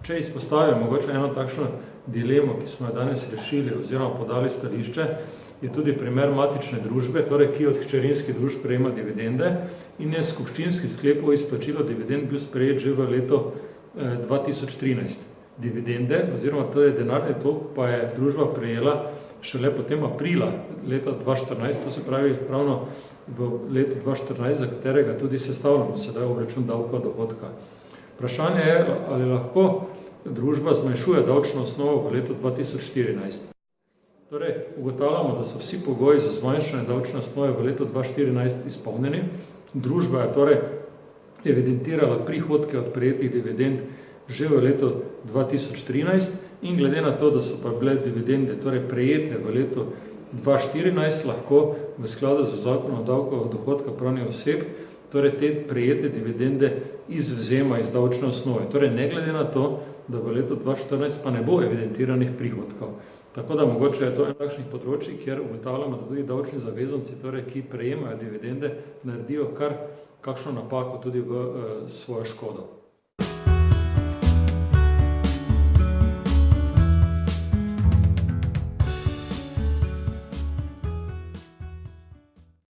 Če izpostavim mogoče eno takšno dilemo, ki smo jo danes rešili oziroma podali stališče, je tudi primer matične družbe, torej ki od hčerinskih družb prejema dividende in je skupščinski sklep o izplačilu dividend bil sprejet že v letu 2013. Dividende oziroma to je denarni tok pa je družba prejela šele potem aprila leta 2014, to se pravi ravno v letu 2014, za katerega tudi sestavljamo sedaj obračun davka od dohodka. Vprašanje je, ali lahko družba zmanjšuje davčno osnovo v letu 2014. Torej, ugotavljamo, da so vsi pogoji za zmanjšanje davčne osnove v letu 2014 izpolnjeni. Družba je torej evidentirala prihodke od prejetih dividend že v letu 2013 in glede na to, da so pa bile dividende torej prejete v letu 2014, lahko v skladu z zakonom o davku od dohodka pravnih oseb torej te prejete dividende izvzema iz davčne osnove. Torej, ne glede na to, da v letu 2014 pa ne bo evidentiranih prihodkov. Tako da mogoče je to eno takšnih področij, kjer ugotavljamo, da tudi davčni zavezanci, torej, ki prejemajo dividende, naredijo kakšno napako tudi v svojo škodo.